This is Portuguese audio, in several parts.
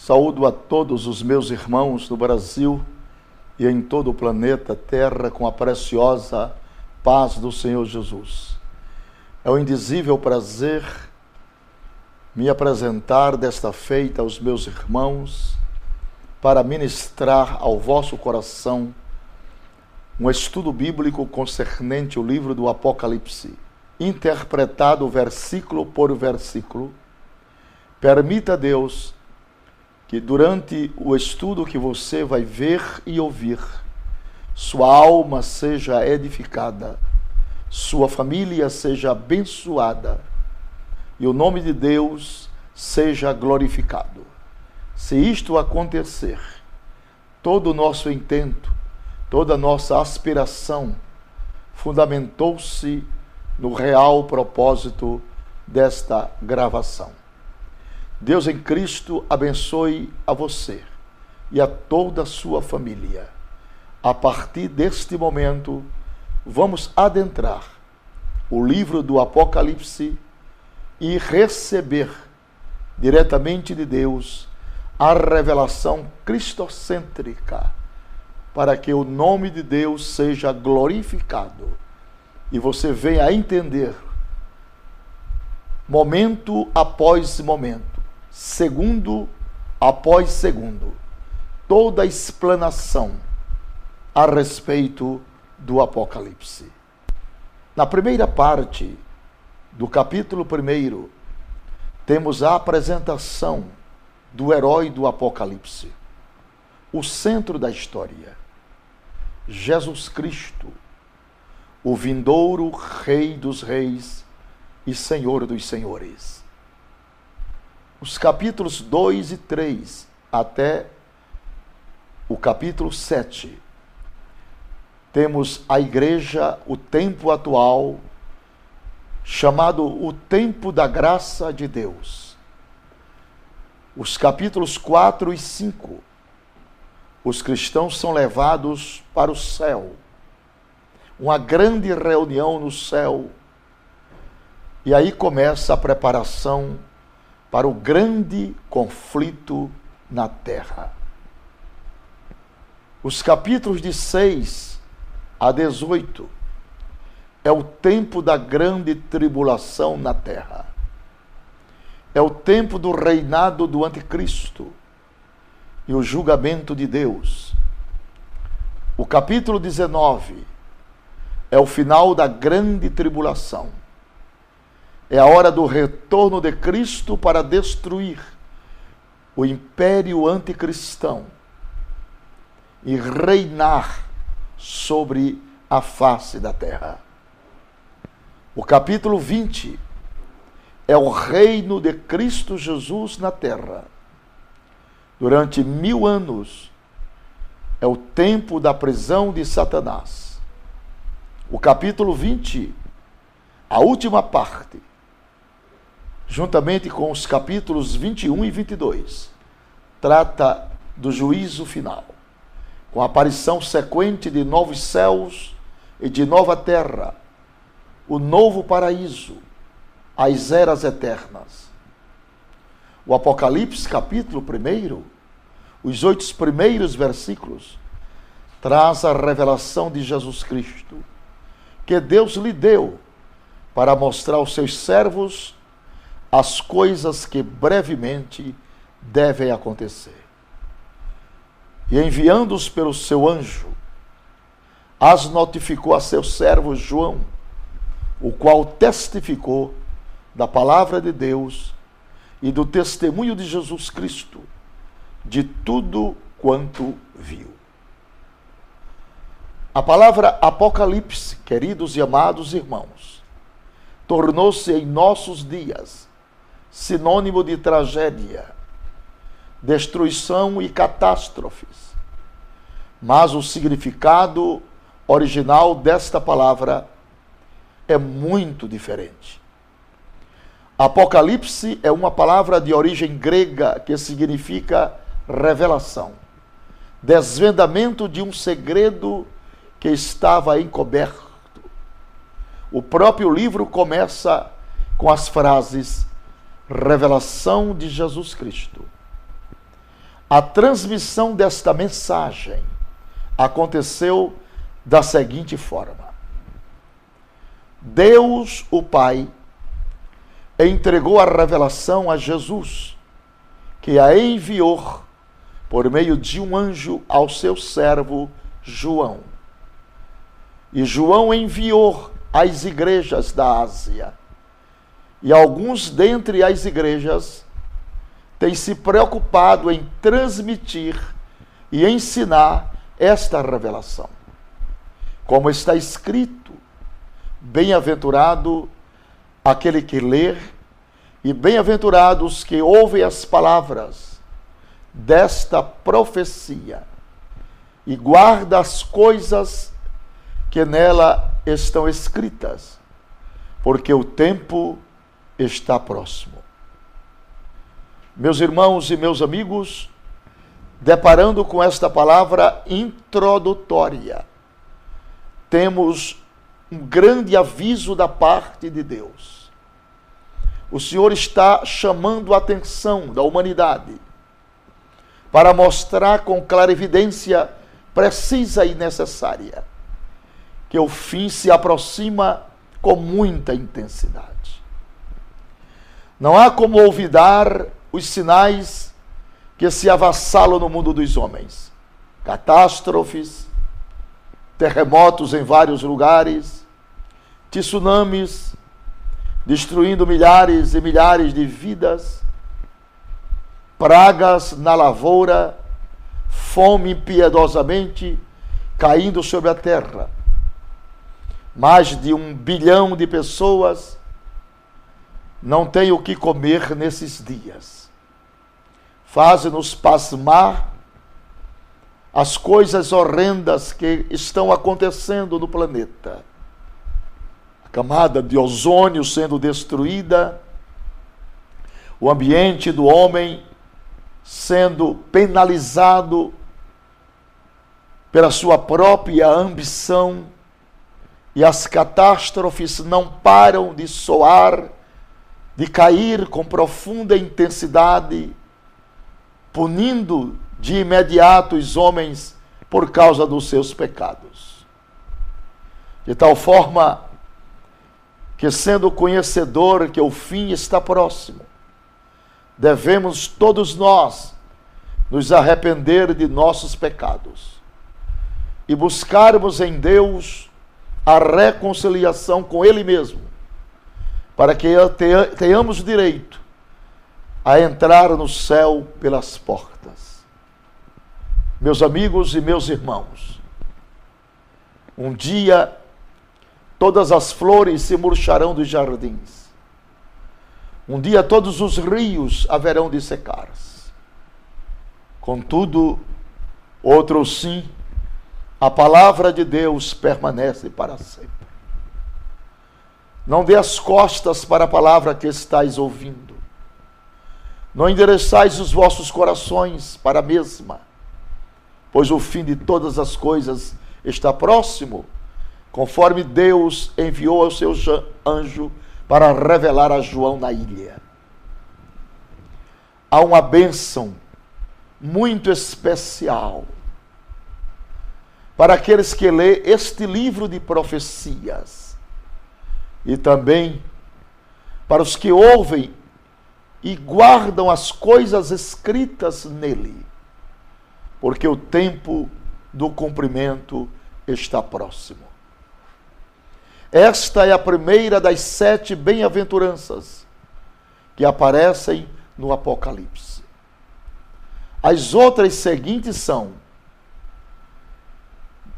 Saúdo a todos os meus irmãos no Brasil e em todo o planeta Terra com a preciosa paz do Senhor Jesus. É um indizível prazer me apresentar desta feita aos meus irmãos para ministrar ao vosso coração um estudo bíblico concernente ao livro do Apocalipse, interpretado versículo por versículo. Permita a Deus que durante o estudo que você vai ver e ouvir, sua alma seja edificada, sua família seja abençoada e o nome de Deus seja glorificado. Se isto acontecer, todo o nosso intento, toda a nossa aspiração fundamentou-se no real propósito desta gravação. Deus em Cristo abençoe a você e a toda a sua família. A partir deste momento, vamos adentrar o livro do Apocalipse e receber diretamente de Deus a revelação cristocêntrica, para que o nome de Deus seja glorificado e você venha a entender, momento após momento, segundo após segundo, toda a explanação a respeito do Apocalipse. Na primeira parte do capítulo 1, temos a apresentação do herói do Apocalipse, o centro da história, Jesus Cristo, o vindouro Rei dos Reis e Senhor dos Senhores. Os capítulos 2 e 3 até o capítulo 7, temos a igreja, o tempo atual, chamado o tempo da graça de Deus. Os capítulos 4 e 5, os cristãos são levados para o céu. Uma grande reunião no céu. E aí começa a preparação para o grande conflito na terra. Os capítulos de 6 a 18 é o tempo da grande tribulação na terra. É o tempo do reinado do anticristo e o julgamento de Deus. O capítulo 19 é o final da grande tribulação. É a hora do retorno de Cristo para destruir o império anticristão e reinar sobre a face da terra. O capítulo 20 é o reino de Cristo Jesus na terra. Durante 1000 anos é o tempo da prisão de Satanás. O capítulo 20, a última parte, juntamente com os capítulos 21 e 22, trata do juízo final, com a aparição sequente de novos céus e de nova terra, o novo paraíso, as eras eternas. O Apocalipse, capítulo 1, os 8 primeiros versículos, traz a revelação de Jesus Cristo, que Deus lhe deu para mostrar aos seus servos as coisas que brevemente devem acontecer. E enviando-os pelo seu anjo, as notificou a seu servo João, o qual testificou da palavra de Deus e do testemunho de Jesus Cristo, de tudo quanto viu. A palavra Apocalipse, queridos e amados irmãos, tornou-se em nossos dias sinônimo de tragédia, destruição e catástrofes. Mas o significado original desta palavra é muito diferente. Apocalipse é uma palavra de origem grega que significa revelação, desvendamento de um segredo que estava encoberto. O próprio livro começa com as frases revelação de Jesus Cristo. A transmissão desta mensagem aconteceu da seguinte forma: Deus, o Pai, entregou a revelação a Jesus, que a enviou por meio de um anjo ao seu servo João. E João enviou às igrejas da Ásia. E alguns dentre as igrejas têm se preocupado em transmitir e ensinar esta revelação. Como está escrito: bem-aventurado aquele que lê, e bem-aventurados que ouvem as palavras desta profecia e guarda as coisas que nela estão escritas, porque o tempo está próximo. Meus irmãos e meus amigos, deparando com esta palavra introdutória, temos um grande aviso da parte de Deus. O Senhor está chamando a atenção da humanidade para mostrar com clarividência precisa e necessária que o fim se aproxima com muita intensidade. Não há como olvidar os sinais que se avassalam no mundo dos homens. Catástrofes, terremotos em vários lugares, tsunamis, destruindo milhares e milhares de vidas, pragas na lavoura, fome impiedosamente caindo sobre a terra. Mais de 1 bilhão de pessoas não têm o que comer nesses dias. Faz-nos pasmar as coisas horrendas que estão acontecendo no planeta. A camada de ozônio sendo destruída, o ambiente do homem sendo penalizado pela sua própria ambição, e as catástrofes não param de soar, de cair com profunda intensidade, punindo de imediato os homens por causa dos seus pecados. De tal forma que, sendo conhecedor que o fim está próximo, devemos todos nós nos arrepender de nossos pecados e buscarmos em Deus a reconciliação com Ele mesmo, para que tenhamos direito a entrar no céu pelas portas. Meus amigos e meus irmãos, um dia todas as flores se murcharão dos jardins. Um dia todos os rios haverão de secar-se. Contudo, outro sim, a palavra de Deus permanece para sempre. Não dê as costas para a palavra que estais ouvindo. Não endereçais os vossos corações para a mesma, pois o fim de todas as coisas está próximo, conforme Deus enviou o seu anjo para revelar a João na ilha. Há uma bênção muito especial para aqueles que lê este livro de profecias, e também para os que ouvem e guardam as coisas escritas nele, porque o tempo do cumprimento está próximo. Esta é a primeira das 7 bem-aventuranças que aparecem no Apocalipse. As outras seguintes são: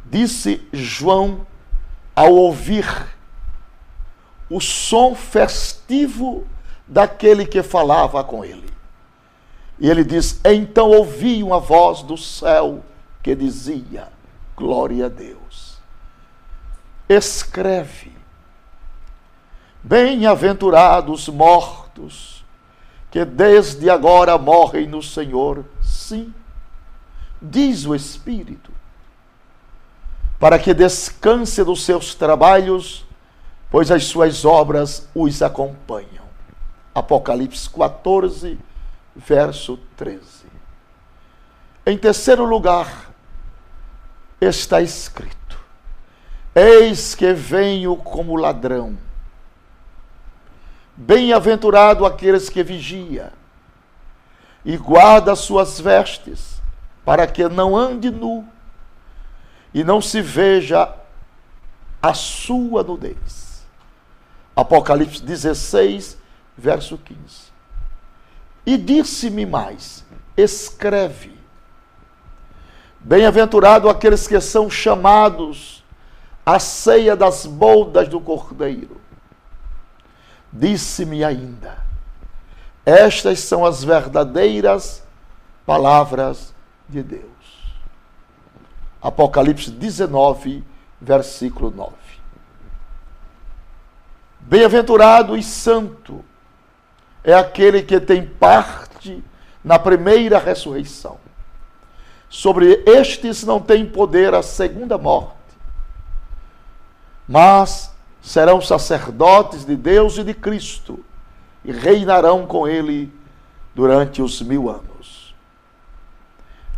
disse João ao ouvir o som festivo daquele que falava com ele. E ele diz: então ouvi uma voz do céu que dizia: glória a Deus. Escreve: bem-aventurados mortos, que desde agora morrem no Senhor. Sim, diz o Espírito, para que descanse dos seus trabalhos, pois as suas obras os acompanham. Apocalipse 14, verso 13. Em terceiro lugar, está escrito: eis que venho como ladrão. Bem-aventurado aqueles que vigia e guarda suas vestes, para que não ande nu e não se veja a sua nudez. Apocalipse 16, verso 15. E disse-me mais: escreve: bem-aventurado aqueles que são chamados à ceia das bodas do Cordeiro. Disse-me ainda: estas são as verdadeiras palavras de Deus. Apocalipse 19, versículo 9. Bem-aventurado e santo é aquele que tem parte na primeira ressurreição. Sobre estes não tem poder a segunda morte, mas serão sacerdotes de Deus e de Cristo, e reinarão com ele durante os 1000 anos.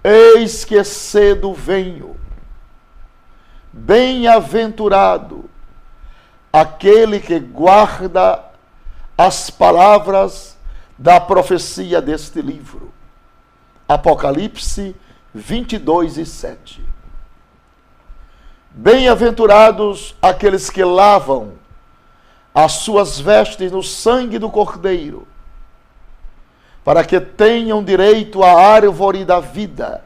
Eis que cedo venho. Bem-aventurado aquele que guarda as palavras da profecia deste livro. Apocalipse 22 e 7. Bem-aventurados aqueles que lavam as suas vestes no sangue do Cordeiro, para que tenham direito à árvore da vida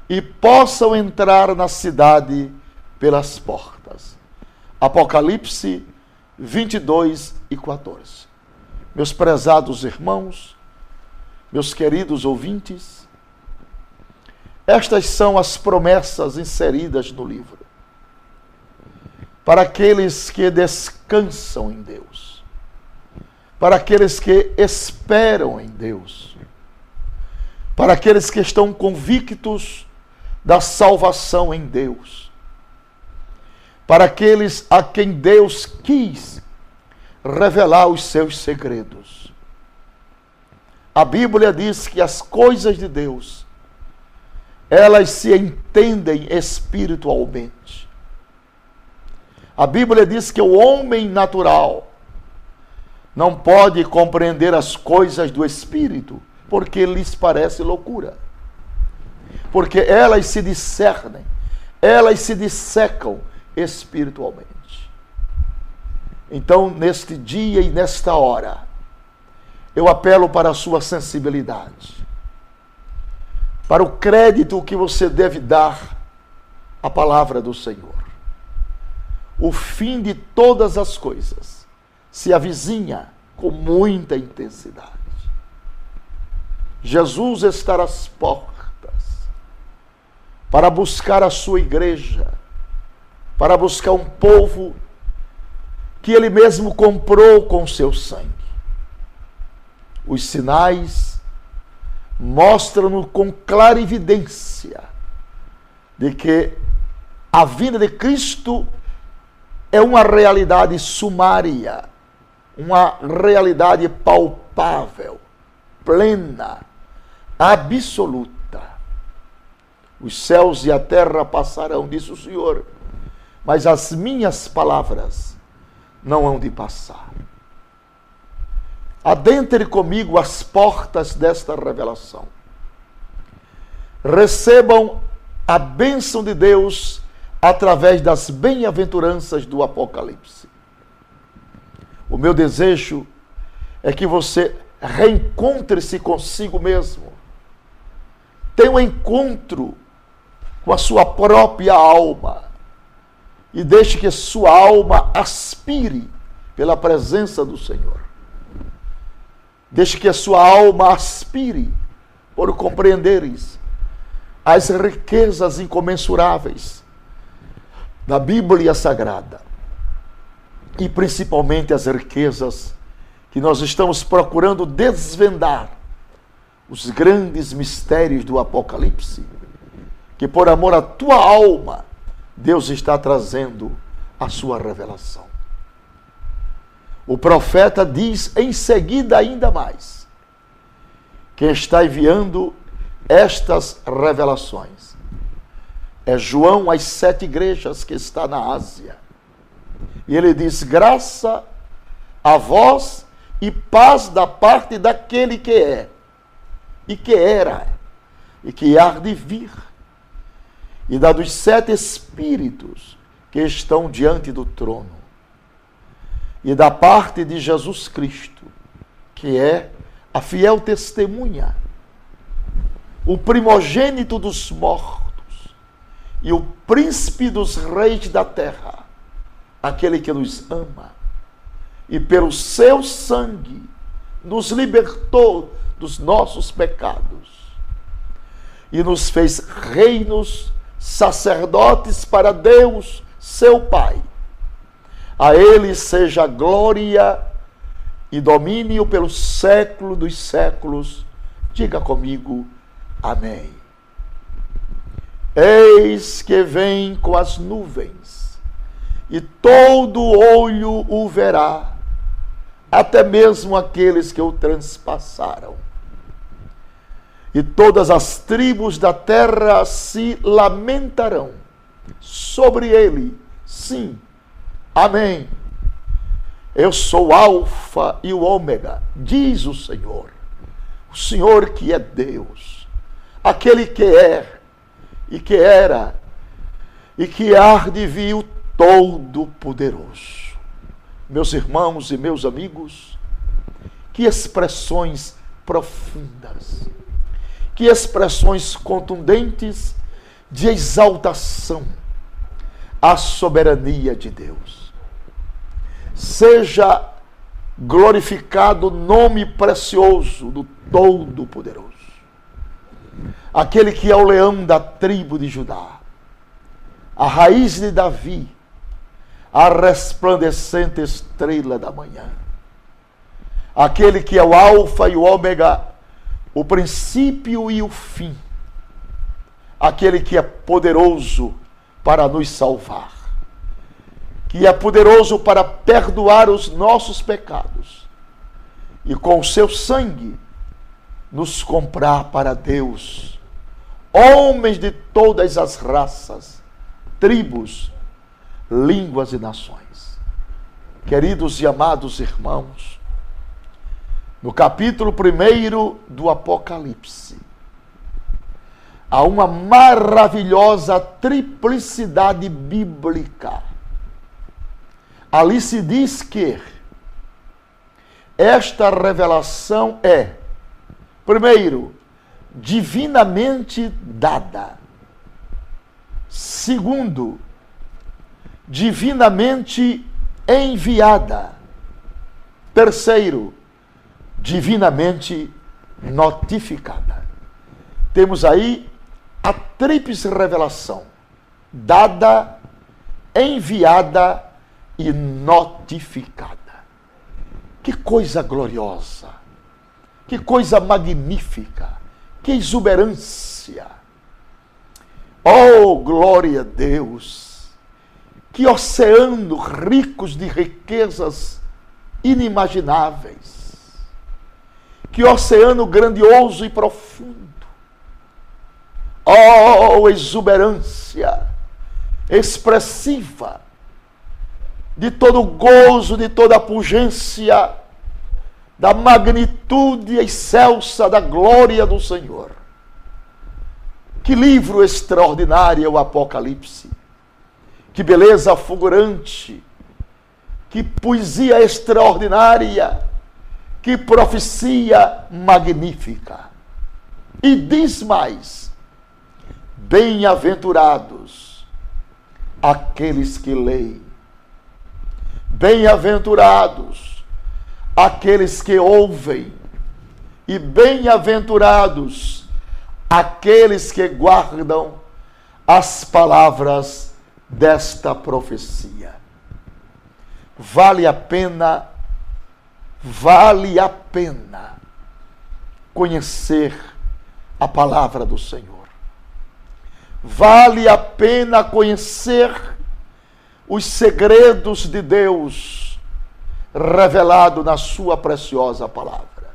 e possam entrar na cidade pelas portas. Apocalipse 22 e 14. Meus prezados irmãos, meus queridos ouvintes, estas são as promessas inseridas no livro, para aqueles que descansam em Deus, para aqueles que esperam em Deus, para aqueles que estão convictos da salvação em Deus, para aqueles a quem Deus quis revelar os seus segredos. A Bíblia diz que as coisas de Deus, elas se entendem espiritualmente. A Bíblia diz que o homem natural não pode compreender as coisas do Espírito, porque lhes parece loucura. Porque elas se discernem, elas se dissecam espiritualmente. Então, neste dia e nesta hora, eu apelo para a sua sensibilidade, para o crédito que você deve dar à palavra do Senhor. O fim de todas as coisas se avizinha com muita intensidade. Jesus está às portas para buscar a sua igreja, para buscar um povo que ele mesmo comprou com seu sangue. Os sinais mostram-nos com clara evidência de que a vinda de Cristo é uma realidade sumária, uma realidade palpável, plena, absoluta. Os céus e a terra passarão, disse o Senhor, mas as minhas palavras não hão de passar. Adentre comigo as portas desta revelação. Recebam a bênção de Deus através das bem-aventuranças do Apocalipse. O meu desejo é que você reencontre-se consigo mesmo. Tenha um encontro com a sua própria alma e deixe que sua alma aspire pela presença do Senhor. Deixe que a sua alma aspire por compreenderes as riquezas incomensuráveis da Bíblia Sagrada e principalmente as riquezas que nós estamos procurando desvendar, os grandes mistérios do Apocalipse, que por amor à tua alma, Deus está trazendo a sua revelação. O profeta diz em seguida ainda mais, que está enviando estas revelações. É João às 7 igrejas que está na Ásia. E ele diz: graça a vós e paz da parte daquele que é, e que era, e que há de vir, e da dos 7 espíritos que estão diante do trono, e da parte de Jesus Cristo, que é a fiel testemunha, o primogênito dos mortos, e o príncipe dos reis da terra, aquele que nos ama, e pelo seu sangue nos libertou dos nossos pecados, e nos fez reinos, sacerdotes para Deus, seu Pai. A ele seja glória e domínio pelo século dos séculos. Diga comigo, amém. Eis que vem com as nuvens, e todo olho o verá, até mesmo aqueles que o transpassaram. E todas as tribos da terra se lamentarão sobre ele. Sim, amém. Eu sou o Alfa e o Ômega, diz o Senhor que é Deus, aquele que é, e que era, e que há de vir, o Todo-Poderoso. Meus irmãos e meus amigos, que expressões profundas, que expressões contundentes de exaltação à soberania de Deus. Seja glorificado o nome precioso do Todo-Poderoso, aquele que é o leão da tribo de Judá, a raiz de Davi, a resplandecente estrela da manhã, aquele que é o Alfa e o Ômega, o princípio e o fim, aquele que é poderoso para nos salvar, que é poderoso para perdoar os nossos pecados e com o seu sangue nos comprar para Deus homens de todas as raças, tribos, línguas e nações. Queridos e amados irmãos, no capítulo 1 do Apocalipse, há uma maravilhosa triplicidade bíblica. Ali se diz que esta revelação é, primeiro, divinamente dada. Segundo, divinamente enviada. Terceiro, divinamente notificada. Temos aí a tríplice revelação: dada, enviada e notificada. Que coisa gloriosa, que coisa magnífica, que exuberância. Oh, glória a Deus! Que oceano ricos de riquezas inimagináveis. Que oceano grandioso e profundo. Oh, exuberância expressiva de todo o gozo, de toda a pungência, da magnitude excelsa da glória do Senhor. Que livro extraordinário é o Apocalipse. Que beleza fulgurante, que poesia extraordinária, que profecia magnífica. E diz mais: bem-aventurados aqueles que leem, bem-aventurados aqueles que ouvem, e bem-aventurados aqueles que guardam as palavras desta profecia. Vale a pena conhecer a palavra do Senhor. Vale a pena conhecer os segredos de Deus revelado na sua preciosa palavra.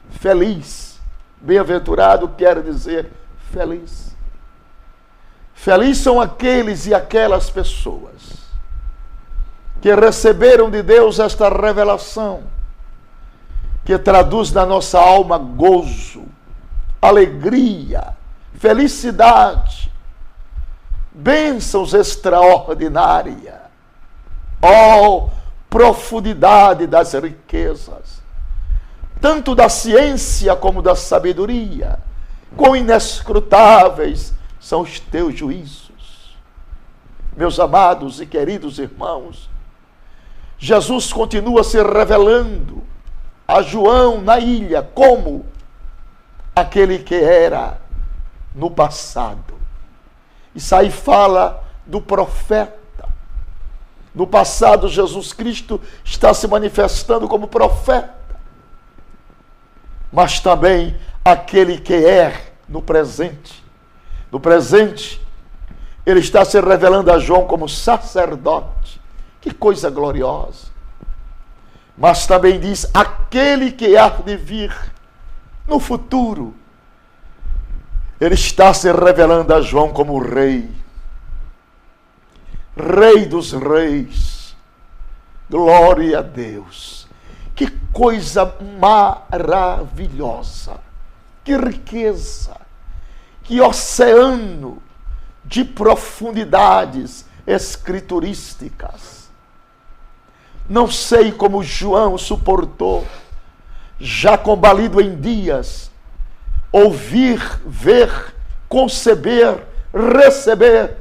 Feliz, Bem-aventurado quer dizer feliz. Feliz são aqueles e aquelas pessoas que receberam de Deus esta revelação, que traduz na nossa alma gozo, alegria, felicidade, bênçãos extraordinárias. Oh, profundidade das riquezas, tanto da ciência como da sabedoria, quão inescrutáveis são os teus juízos. Meus amados e queridos irmãos, Jesus continua se revelando a João na ilha como aquele que era no passado. Isso aí fala do profeta. No passado, Jesus Cristo está se manifestando como profeta, mas também aquele que é no presente. No presente, ele está se revelando a João como sacerdote. Que coisa gloriosa! Mas também diz, aquele que há de vir no futuro. Ele está se revelando a João como rei. Rei dos reis. Glória a Deus. Que coisa maravilhosa. Que riqueza. Que oceano de profundidades escriturísticas. Não sei como João suportou, já combalido em dias, ouvir, ver, conceber, receber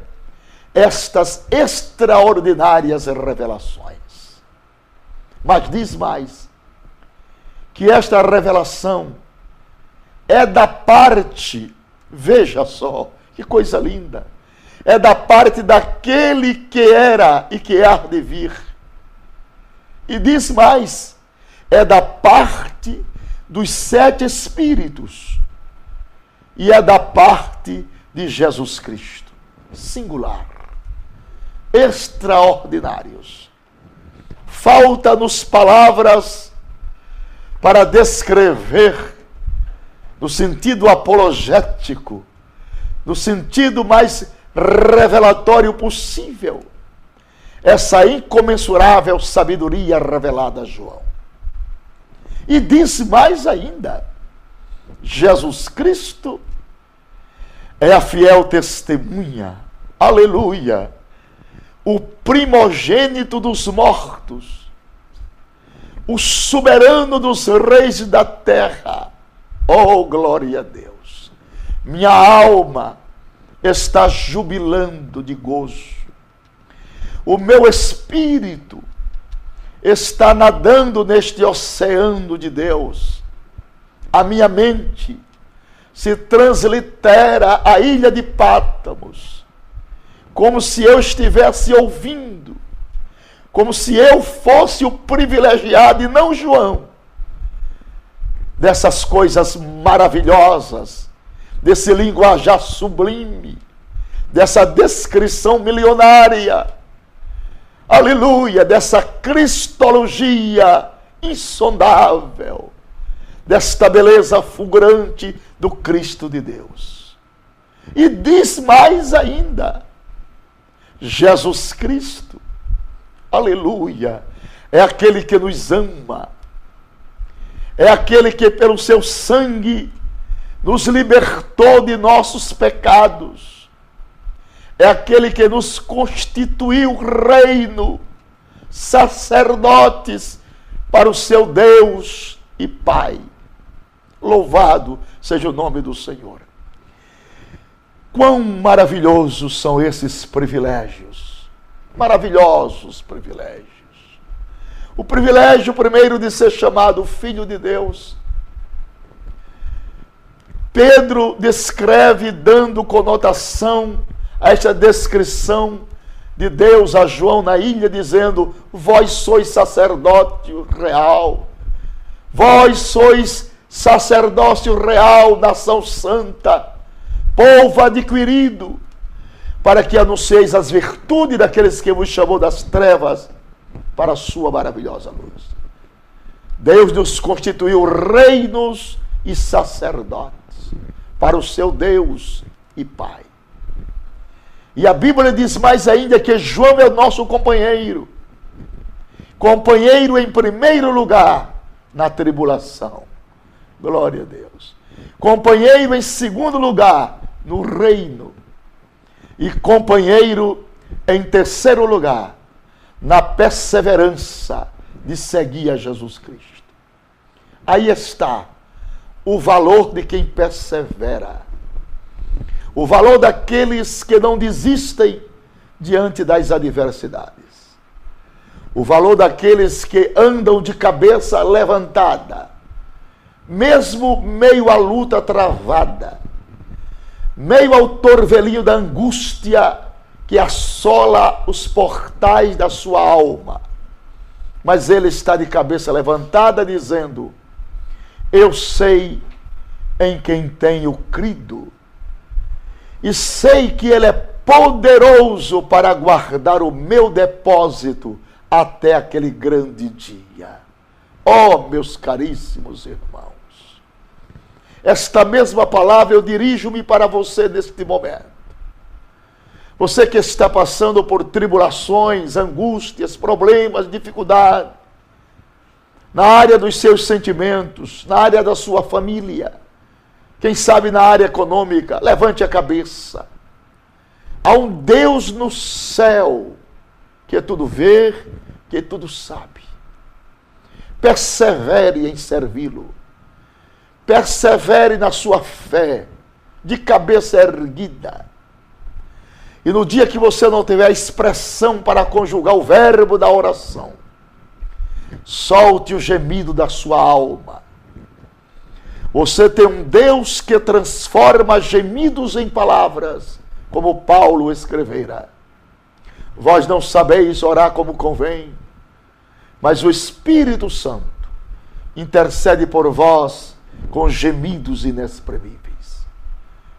estas extraordinárias revelações. Mas diz mais, que esta revelação é da parte, veja só, que coisa linda, é da parte daquele que era e que há de vir. E diz mais, é da parte dos 7 Espíritos e é da parte de Jesus Cristo. Singular. Extraordinários. Falta-nos palavras para descrever, no sentido apologético, no sentido mais revelatório possível, essa incomensurável sabedoria revelada a João. E diz mais ainda, Jesus Cristo é a fiel testemunha, aleluia, o primogênito dos mortos, o soberano dos reis da terra. Oh, glória a Deus! Minha alma está jubilando de gozo. O meu espírito está nadando neste oceano de Deus. A minha mente se translitera à ilha de Pátmos, como se eu estivesse ouvindo, como se eu fosse o privilegiado e não João, dessas coisas maravilhosas, desse linguajar sublime, dessa descrição milionária, aleluia, dessa cristologia insondável, desta beleza fulgurante do Cristo de Deus. E diz mais ainda, Jesus Cristo, aleluia, é aquele que nos ama, é aquele que pelo seu sangue nos libertou de nossos pecados, é aquele que nos constituiu reino, sacerdotes para o seu Deus e Pai. Louvado seja o nome do Senhor. Quão maravilhosos são esses privilégios, maravilhosos privilégios. O privilégio primeiro de ser chamado Filho de Deus. Pedro descreve, dando conotação a esta descrição de Deus a João na ilha, dizendo: vós sois sacerdócio real, vós sois sacerdócio real, nação santa, povo adquirido, para que anuncieis as virtudes daqueles que vos chamou das trevas para a sua maravilhosa luz. Deus nos constituiu reinos e sacerdotes para o seu Deus e Pai. E a Bíblia diz mais ainda que João é o nosso companheiro. Companheiro em primeiro lugar na tribulação. Glória a Deus. Companheiro em segundo lugar no reino. E companheiro em terceiro lugar na perseverança de seguir a Jesus Cristo. Aí está o valor de quem persevera. O valor daqueles que não desistem diante das adversidades. O valor daqueles que andam de cabeça levantada, mesmo meio à luta travada, meio ao torvelinho da angústia que assola os portais da sua alma. Mas ele está de cabeça levantada dizendo: eu sei em quem tenho crido. E sei que ele é poderoso para guardar o meu depósito até aquele grande dia. Oh, meus caríssimos irmãos, esta mesma palavra eu dirijo-me para você neste momento. Você que está passando por tribulações, angústias, problemas, dificuldades, na área dos seus sentimentos, na área da sua família, quem sabe na área econômica, levante a cabeça. Há um Deus no céu que tudo vê, que tudo sabe. Persevere em servi-lo. Persevere na sua fé, de cabeça erguida. E no dia que você não tiver a expressão para conjugar o verbo da oração, solte o gemido da sua alma. Você tem um Deus que transforma gemidos em palavras, como Paulo escrevera. Vós não sabeis orar como convém, mas o Espírito Santo intercede por vós com gemidos inexprimíveis.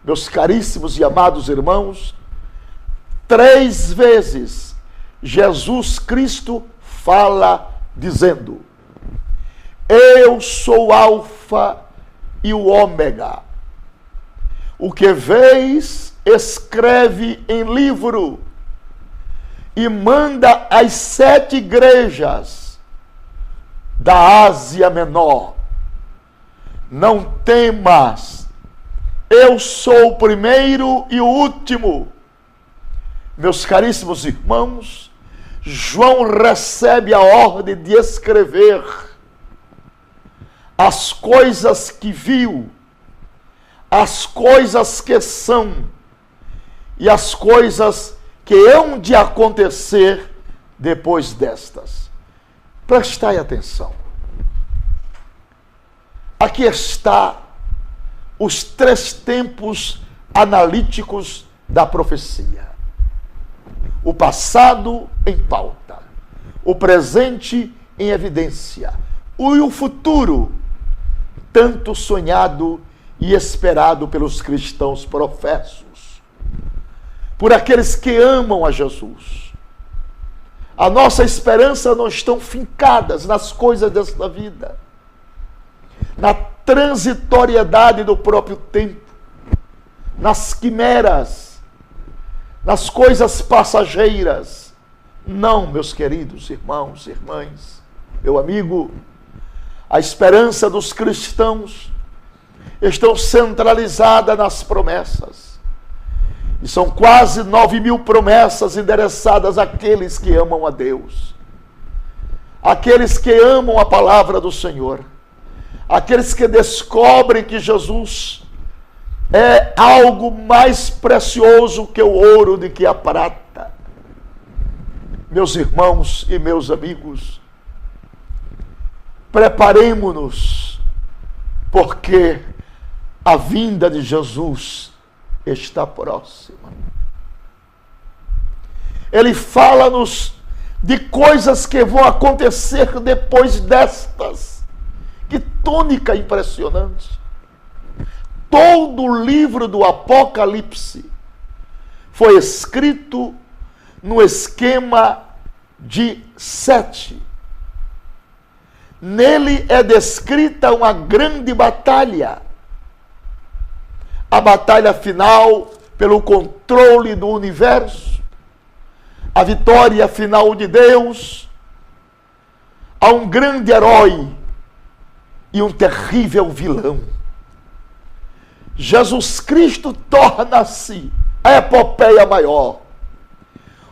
Meus caríssimos e amados irmãos, 3 vezes Jesus Cristo fala dizendo: eu sou o Alfa e o Ômega. O que vês, escreve em livro e manda às 7 igrejas da Ásia Menor. Não temas, eu sou o primeiro e o último. Meus caríssimos irmãos, João recebe a ordem de escrever as coisas que viu, as coisas que são e as coisas que hão de acontecer depois destas. Prestai atenção. Aqui está os 3 tempos analíticos da profecia. O passado em pauta, o presente em evidência, e o futuro, tanto sonhado e esperado pelos cristãos professos, por aqueles que amam a Jesus. A nossa esperança não estão fincadas nas coisas desta vida, na transitoriedade do próprio tempo, nas quimeras, nas coisas passageiras. Não, meus queridos irmãos e irmãs, meu amigo, a esperança dos cristãos está centralizada nas promessas. E são quase 9.000 promessas endereçadas àqueles que amam a Deus, aqueles que amam a palavra do Senhor, aqueles que descobrem que Jesus é algo mais precioso que o ouro, de que a prata. Meus irmãos e meus amigos, preparemo-nos, porque a vinda de Jesus está próxima. Ele fala-nos de coisas que vão acontecer depois destas. Que tônica impressionante! Todo o livro do Apocalipse foi escrito no esquema de 7. nele é descrita uma grande batalha. A batalha final pelo controle do universo, a vitória final de Deus. Há um grande herói e um terrível vilão. Jesus Cristo torna-se a epopeia maior,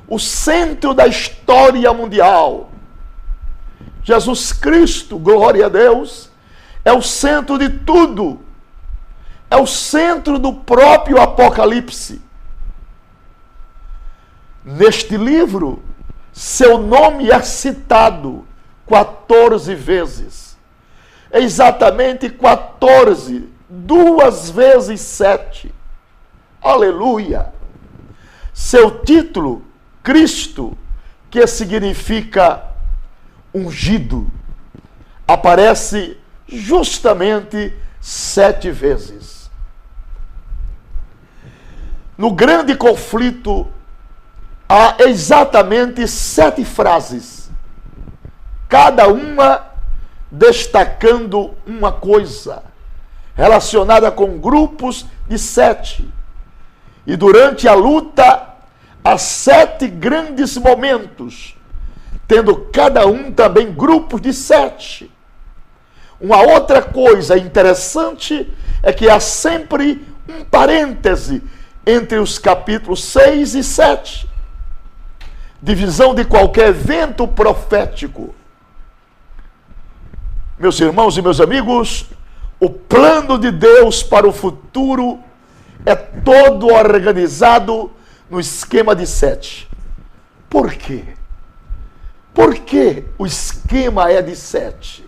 o centro da história mundial. Jesus Cristo, glória a Deus, é o centro de tudo. É o centro do próprio Apocalipse. Neste livro, seu nome é citado 14 vezes. Exatamente 14, 2 vezes 7. Aleluia! Seu título, Cristo, que significa ungido, aparece justamente 7 vezes. No grande conflito, há exatamente 7 frases, cada uma destacando uma coisa, relacionada com grupos de 7. E durante a luta, há 7 grandes momentos, tendo cada um também grupos de 7. Uma outra coisa interessante é que há sempre um parêntese entre os capítulos 6 e 7. Divisão de qualquer evento profético. Meus irmãos e meus amigos, o plano de Deus para o futuro é todo organizado no esquema de 7. Por quê? Por que o esquema é de 7?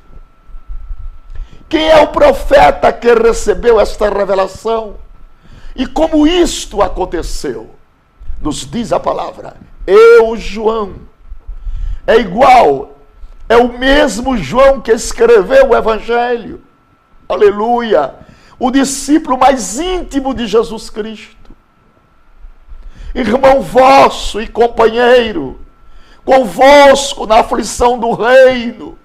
Quem é o profeta que recebeu esta revelação? E como isto aconteceu? Nos diz a palavra. Eu, João. É igual. É o mesmo João que escreveu o Evangelho. Aleluia. O discípulo mais íntimo de Jesus Cristo. Irmão vosso e companheiro, convosco na aflição do reino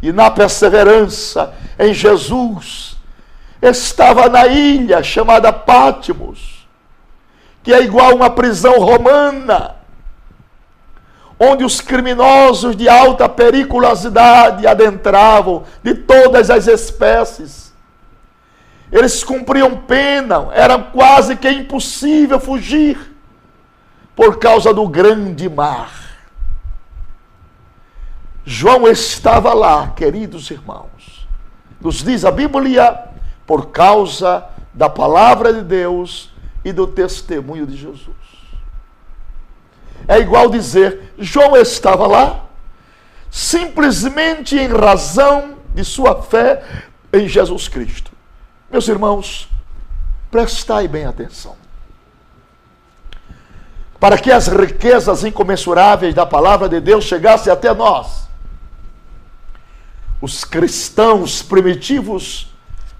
e na perseverança em Jesus, estava na ilha chamada Pátimos, que é igual a uma prisão romana, onde os criminosos de alta periculosidade adentravam de todas as espécies. Eles cumpriam pena, era quase que impossível fugir por causa do grande mar. João estava lá, queridos irmãos. Nos diz a Bíblia, por causa da palavra de Deus e do testemunho de Jesus. É igual dizer, João estava lá, simplesmente em razão de sua fé em Jesus Cristo. Meus irmãos, prestai bem atenção. Para que as riquezas incomensuráveis da palavra de Deus chegassem até nós, os cristãos primitivos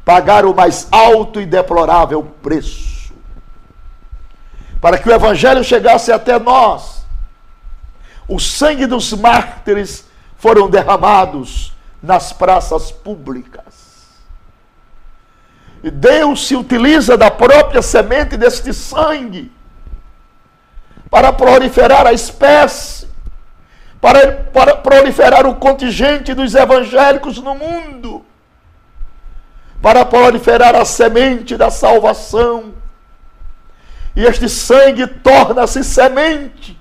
pagaram o mais alto e deplorável preço. Para que o evangelho chegasse até nós, o sangue dos mártires foram derramados nas praças públicas. E Deus se utiliza da própria semente deste sangue para proliferar a espécie, para proliferar o contingente dos evangélicos no mundo, para proliferar a semente da salvação. E este sangue torna-se semente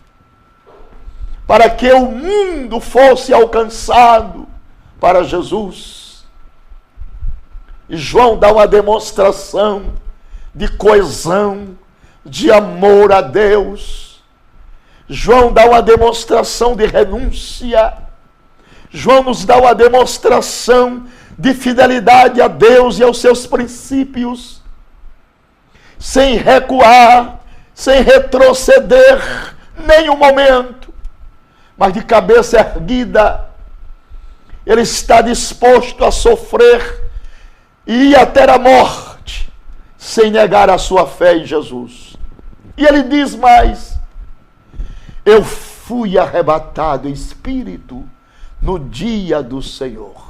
para que o mundo fosse alcançado para Jesus. E João dá uma demonstração de coesão, de amor a Deus. João dá uma demonstração de renúncia. João nos dá uma demonstração de fidelidade a Deus e aos seus princípios, sem recuar, sem retroceder nenhum momento, mas de cabeça erguida. Ele está disposto a sofrer e ir até a morte, sem negar a sua fé em Jesus. E ele diz mais: eu fui arrebatado em espírito no dia do Senhor.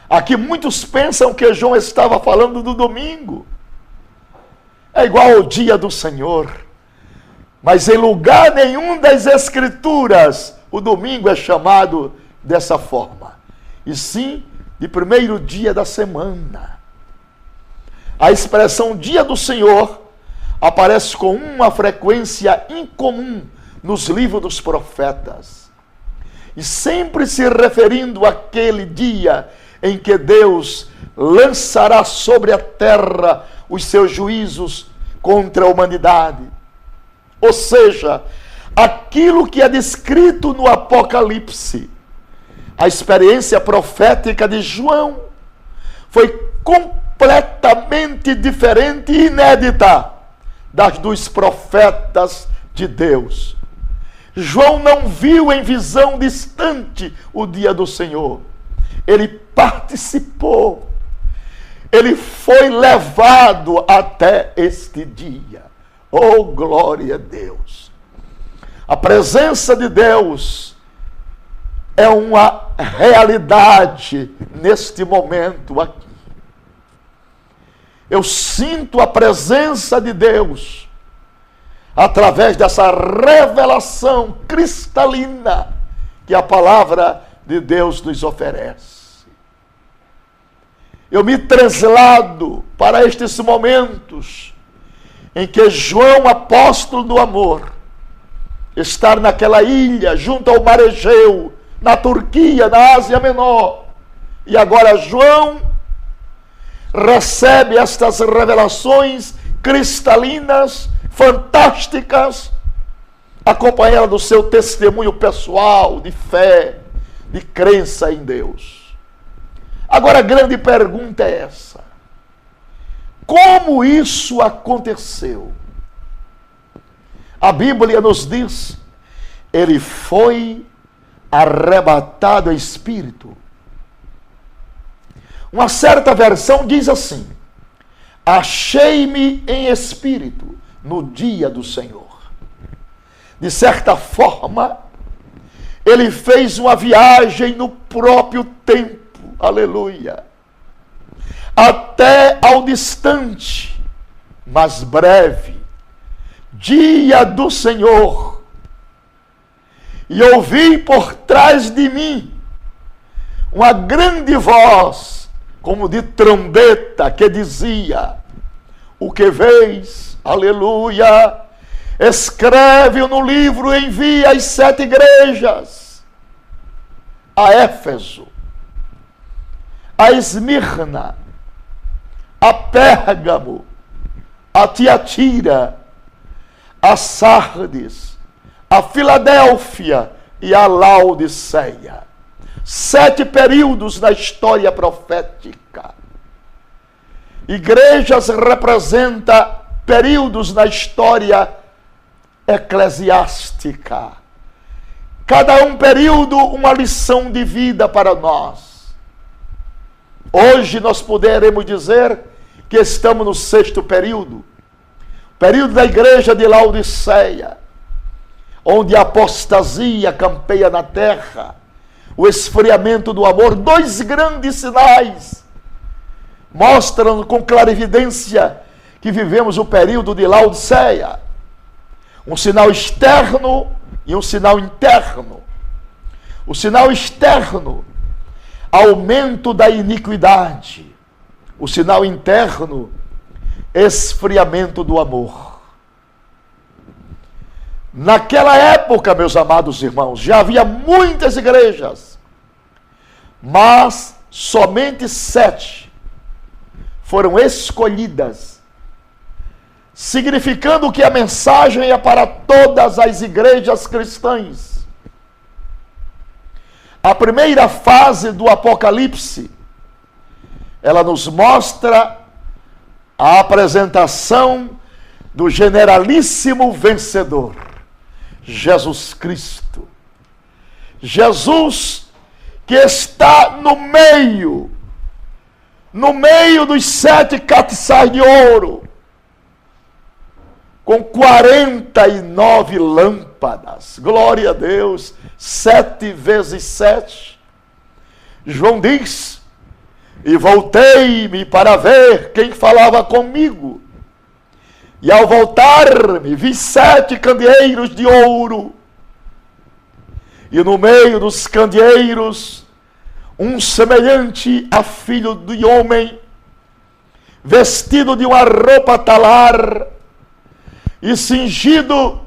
Aqui muitos pensam que João estava falando do domingo. É igual ao dia do Senhor. Mas em lugar nenhum das Escrituras o domingo é chamado dessa forma. E sim, de primeiro dia da semana. A expressão dia do Senhor aparece com uma frequência incomum nos livros dos profetas. E sempre se referindo àquele dia em que Deus lançará sobre a terra os seus juízos contra a humanidade. Ou seja, aquilo que é descrito no Apocalipse, a experiência profética de João, foi completamente diferente e inédita das dos profetas de Deus. João não viu em visão distante o dia do Senhor. Ele participou. Ele foi levado até este dia. Oh, glória a Deus! A presença de Deus é uma realidade neste momento aqui. Eu sinto a presença de Deus através dessa revelação cristalina que a palavra de Deus nos oferece. Eu me traslado para estes momentos em que João, apóstolo do amor, está naquela ilha junto ao mar Egeu, na Turquia, na Ásia Menor. E agora João recebe estas revelações cristalinas, fantásticas, acompanhada do seu testemunho pessoal de fé, de crença em Deus. Agora a grande pergunta é essa: como isso aconteceu? A Bíblia nos diz, ele foi arrebatado em espírito. Uma certa versão diz assim: achei-me em espírito no dia do Senhor. De certa forma, ele fez uma viagem no próprio tempo, aleluia, até ao distante, mas breve, dia do Senhor. E ouvi por trás de mim uma grande voz, como de trombeta, que dizia: o que vês, aleluia, escreve no livro e envia às 7 igrejas: a Éfeso, a Esmirna, a Pérgamo, a Tiatira, a Sardes, a Filadélfia e a Laodiceia. 7 períodos na história profética. Igrejas representam períodos na história eclesiástica. Cada um período, uma lição de vida para nós. Hoje nós poderemos dizer que estamos no 6º período. Período da igreja de Laodiceia, onde a apostasia campeia na terra, o esfriamento do amor. 2 grandes sinais mostram com clarividência que vivemos o período de Laodiceia. Um sinal externo e um sinal interno. O sinal externo, aumento da iniquidade. O sinal interno, esfriamento do amor. Naquela época, meus amados irmãos, já havia muitas igrejas, mas somente 7 foram escolhidas, significando que a mensagem é para todas as igrejas cristãs. A primeira fase do Apocalipse, ela nos mostra a apresentação do generalíssimo vencedor, Jesus Cristo. Jesus que está no meio dos 7 castiçais de ouro, com 49 lâmpadas. Glória a Deus. 7 vezes 7. João diz E voltei-me para ver quem falava comigo. E ao voltar-me, vi 7 candeeiros de ouro. E no meio dos candeeiros, um semelhante a filho de homem, vestido de uma roupa talar e cingido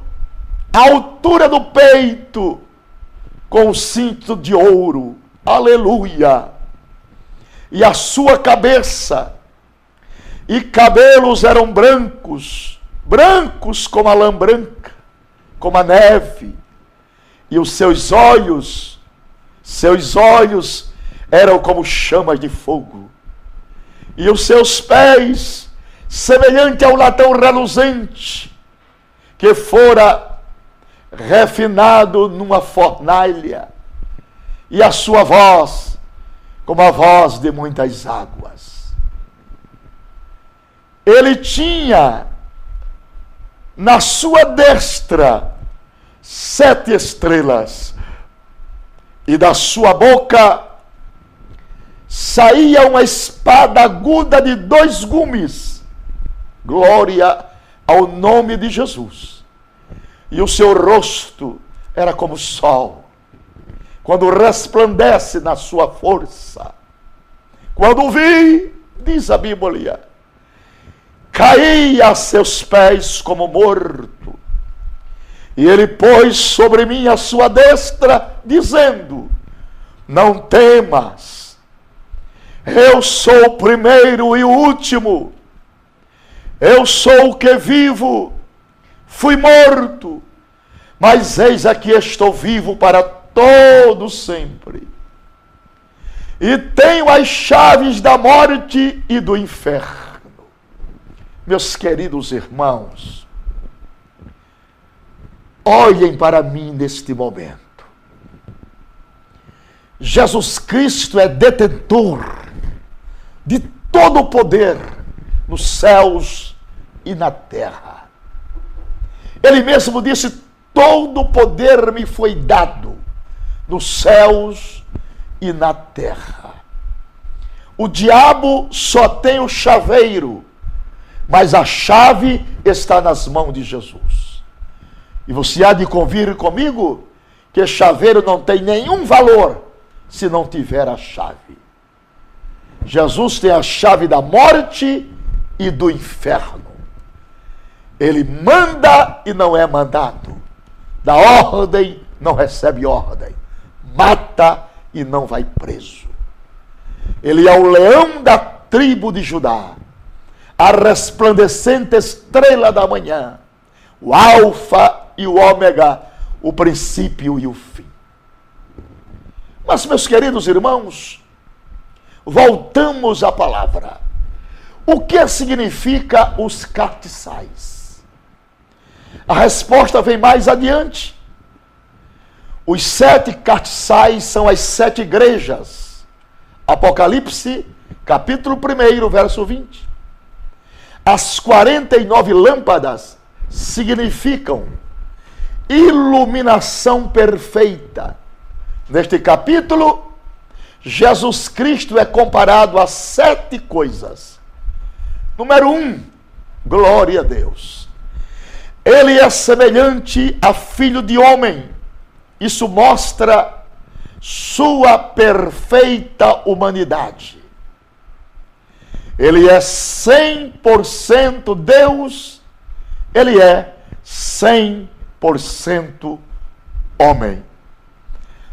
à altura do peito com o cinto de ouro. Aleluia! E a sua cabeça e cabelos eram brancos, brancos como a lã branca, como a neve. E os seus olhos eram como chamas de fogo. E os seus pés, semelhante ao latão reluzente, que fora refinado numa fornalha. E a sua voz, como a voz de muitas águas. Ele tinha na sua destra 7 estrelas, e da sua boca saía uma espada aguda de 2 gumes. Glória ao nome de Jesus. E o seu rosto era como o sol, quando resplandece na sua força. Quando o vi, diz a Bíblia, caí a seus pés como morto. E ele pôs sobre mim a sua destra, dizendo: não temas, eu sou o primeiro e o último, eu sou o que vivo, fui morto, mas eis aqui estou vivo para todo sempre, e tenho as chaves da morte e do inferno. Meus queridos irmãos, olhem para mim neste momento. Jesus Cristo é detentor de todo o poder nos céus e na terra. Ele mesmo disse: todo o poder me foi dado nos céus e na terra. O diabo só tem o chaveiro, mas a chave está nas mãos de Jesus. E você há de convir comigo que chaveiro não tem nenhum valor se não tiver a chave. Jesus tem a chave da morte e do inferno. Ele manda e não é mandado. Dá ordem, não recebe ordem. Mata e não vai preso. Ele é o leão da tribo de Judá, a resplandecente estrela da manhã, o alfa e o ômega, o princípio e o fim. Mas, meus queridos irmãos, voltamos à palavra. O que significa os castiçais? A resposta vem mais adiante. Os 7 castiçais são as 7 igrejas. Apocalipse, capítulo 1, verso 20. As 49 lâmpadas significam iluminação perfeita. Neste capítulo, Jesus Cristo é comparado a 7 coisas. Número 1, glória a Deus. Ele é semelhante a filho de homem. Isso mostra sua perfeita humanidade. Ele é 100% Deus, ele é 100% homem.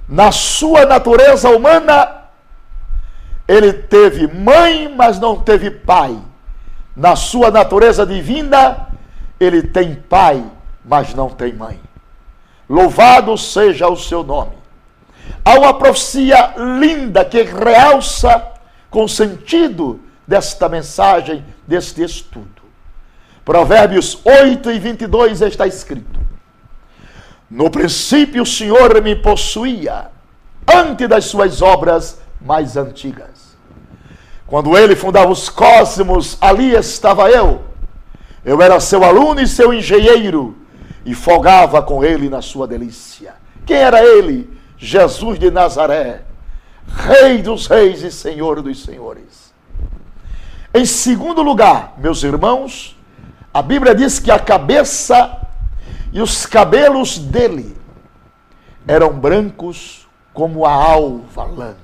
Na sua natureza humana, ele teve mãe, mas não teve pai. Na sua natureza divina, ele tem pai, mas não tem mãe. Louvado seja o seu nome. Há uma profecia linda que realça com sentido desta mensagem, deste estudo. Provérbios 8:22 está escrito: no princípio o Senhor me possuía, antes das suas obras mais antigas. Quando ele fundava os cosmos, ali estava eu. Eu era seu aluno e seu engenheiro, e folgava com ele na sua delícia. Quem era ele? Jesus de Nazaré, Rei dos reis e Senhor dos senhores. Em segundo lugar, meus irmãos, a Bíblia diz que a cabeça e os cabelos dele eram brancos como a alva lã.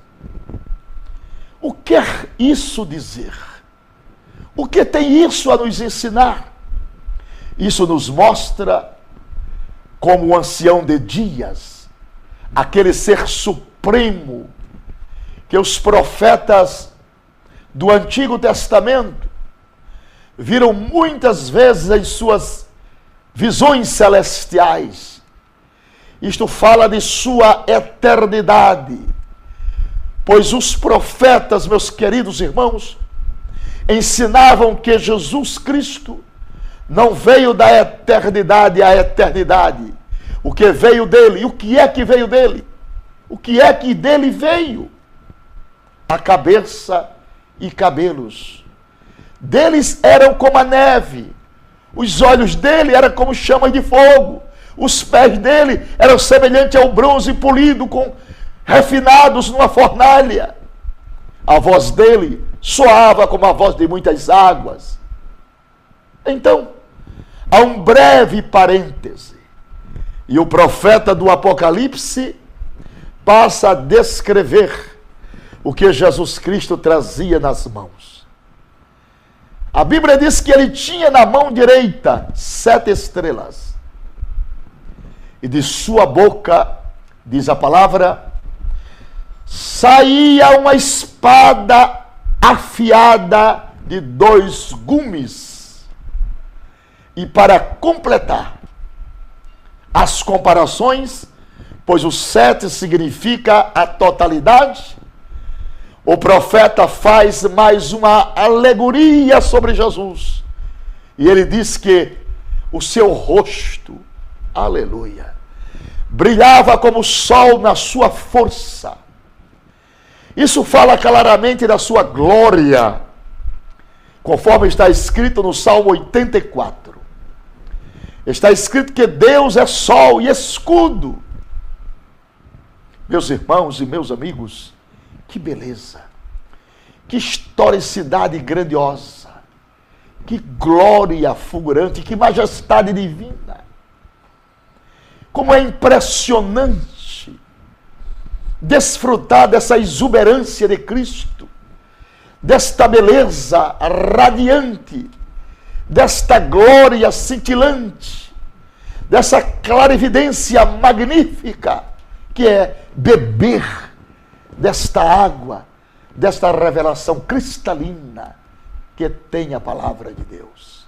O que quer isso dizer? O que tem isso a nos ensinar? Isso nos mostra como o ancião de dias, aquele ser supremo que os profetas do Antigo Testamento viram muitas vezes em suas visões celestiais. Isto fala de sua eternidade, pois os profetas, meus queridos irmãos, ensinavam que Jesus Cristo não veio da eternidade à eternidade. O que veio dele? E o que é que veio dele? O que é que dele veio? A cabeça e cabelos. Deles eram como a neve. Os olhos dele eram como chamas de fogo. Os pés dele eram semelhantes ao bronze polido, refinados numa fornalha. A voz dele soava como a voz de muitas águas. Então, há um breve parêntese. E o profeta do Apocalipse passa a descrever o que Jesus Cristo trazia nas mãos. A Bíblia diz que ele tinha na mão direita 7 estrelas. E de sua boca, diz a palavra, saía uma espada afiada de 2 gumes. E para completar as comparações, pois o 7 significa a totalidade, o profeta faz mais uma alegoria sobre Jesus. E ele diz que o seu rosto, aleluia, brilhava como o sol na sua força. Isso fala claramente da sua glória, conforme está escrito no Salmo 84. Está escrito que Deus é sol e escudo. Meus irmãos e meus amigos, que beleza, que historicidade grandiosa, que glória fulgurante, que majestade divina. Como é impressionante desfrutar dessa exuberância de Cristo, desta beleza radiante, desta glória cintilante, dessa clarividência magnífica, que é beber desta água, desta revelação cristalina que tem a palavra de Deus.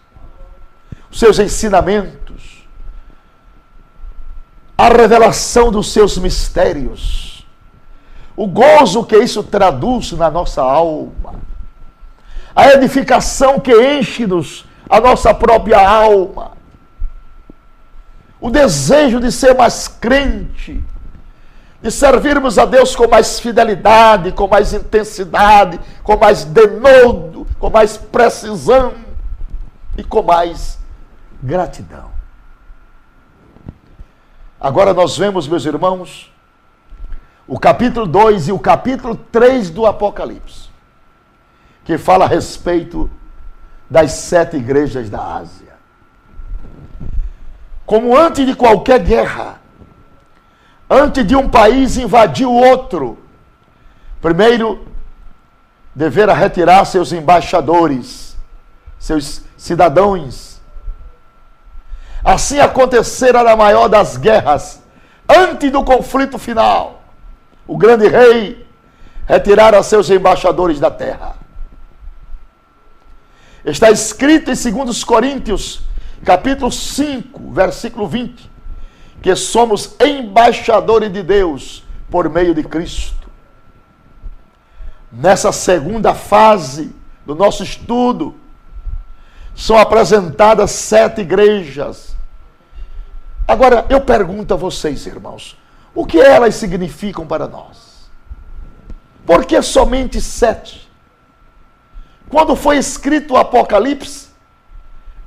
Os seus ensinamentos, a revelação dos seus mistérios, o gozo que isso traduz na nossa alma, a edificação que enche-nos a nossa própria alma, o desejo de ser mais crente, de servirmos a Deus com mais fidelidade, com mais intensidade, com mais denodo, com mais precisão e com mais gratidão. Agora nós vemos, meus irmãos, o capítulo 2 e o capítulo 3 do Apocalipse, que fala a respeito das 7 igrejas da Ásia. Como antes de qualquer guerra, antes de um país invadir o outro, primeiro deverá retirar seus embaixadores, seus cidadãos. Assim acontecera na maior das guerras, antes do conflito final. O grande rei retirara seus embaixadores da terra. Está escrito em 2 Coríntios, capítulo 5, versículo 20, que somos embaixadores de Deus por meio de Cristo. Nessa segunda fase do nosso estudo, são apresentadas 7 igrejas. Agora, eu pergunto a vocês, irmãos, o que elas significam para nós? Por que somente 7? Quando foi escrito o Apocalipse,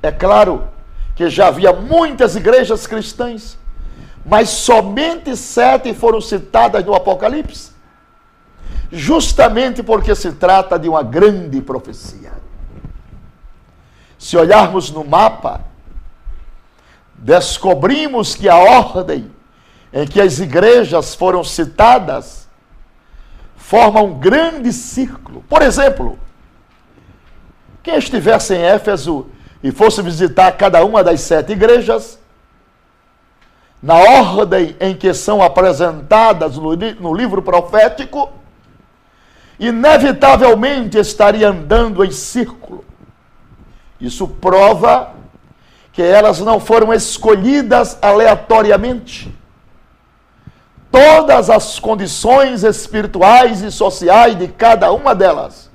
é claro que já havia muitas igrejas cristãs, mas somente 7 foram citadas no Apocalipse. justamente porque se trata de uma grande profecia. Se olharmos no mapa, descobrimos que a ordem em que as igrejas foram citadas forma um grande círculo. Por exemplo, quem estivesse em Éfeso e fosse visitar cada uma das 7 igrejas, na ordem em que são apresentadas no livro profético, inevitavelmente estaria andando em círculo. Isso prova que elas não foram escolhidas aleatoriamente. Todas as condições espirituais e sociais de cada uma delas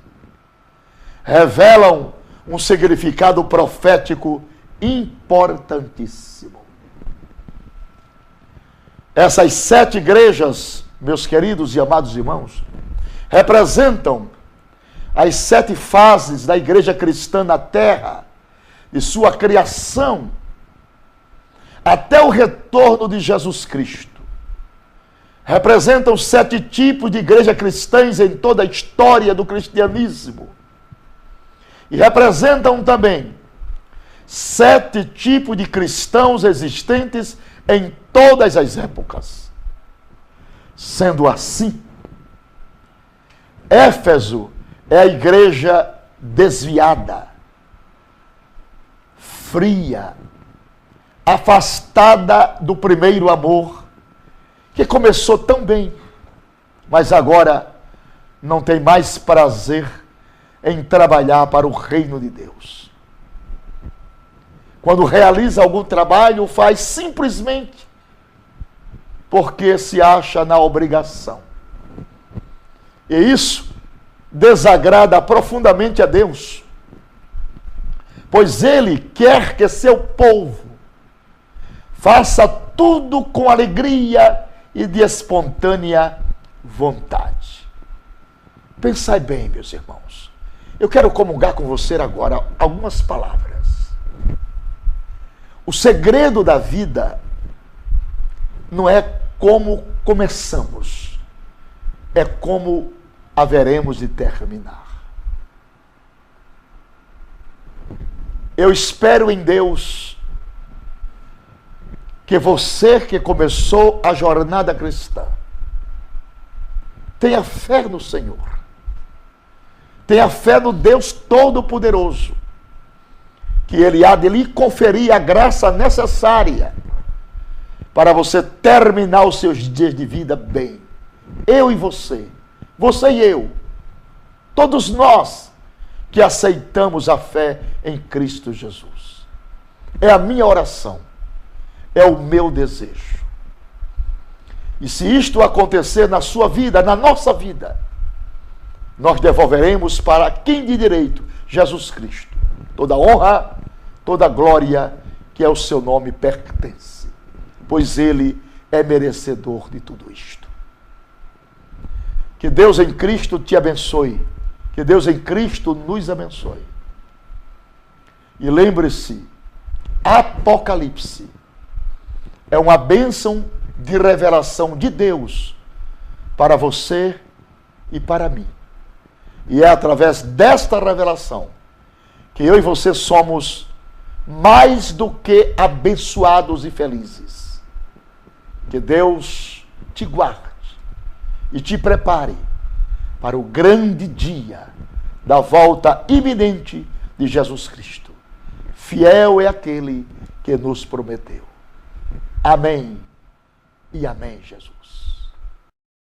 revelam um significado profético importantíssimo. Essas 7 igrejas, meus queridos e amados irmãos, representam as 7 fases da igreja cristã na terra, de sua criação, até o retorno de Jesus Cristo. Representam 7 tipos de igrejas cristãs em toda a história do cristianismo. E representam também 7 tipos de cristãos existentes em todas as épocas. Sendo assim, Éfeso é a igreja desviada, fria, afastada do primeiro amor, que começou tão bem, mas agora não tem mais prazer em trabalhar para o reino de Deus. Quando realiza algum trabalho, faz simplesmente porque se acha na obrigação. E isso desagrada profundamente a Deus, pois Ele quer que seu povo faça tudo com alegria e de espontânea vontade. Pensai bem, meus irmãos. Eu quero comungar com você agora algumas palavras. O segredo da vida não é como começamos, é como haveremos de terminar. Eu espero em Deus que você que começou a jornada cristã tenha fé no Senhor, tenha fé no Deus Todo-Poderoso, que Ele há de lhe conferir a graça necessária para você terminar os seus dias de vida bem. Eu e você e eu, todos nós que aceitamos a fé em Cristo Jesus. É a minha oração, é o meu desejo. E se isto acontecer na sua vida, na nossa vida, nós devolveremos para quem de direito, Jesus Cristo, toda honra, toda glória que ao seu nome pertence, pois Ele é merecedor de tudo isto. Que Deus em Cristo te abençoe, que Deus em Cristo nos abençoe. E lembre-se, Apocalipse é uma bênção de revelação de Deus para você e para mim. E é através desta revelação que eu e você somos mais do que abençoados e felizes. Que Deus te guarde e te prepare para o grande dia da volta iminente de Jesus Cristo. Fiel é aquele que nos prometeu. Amém e amém, Jesus.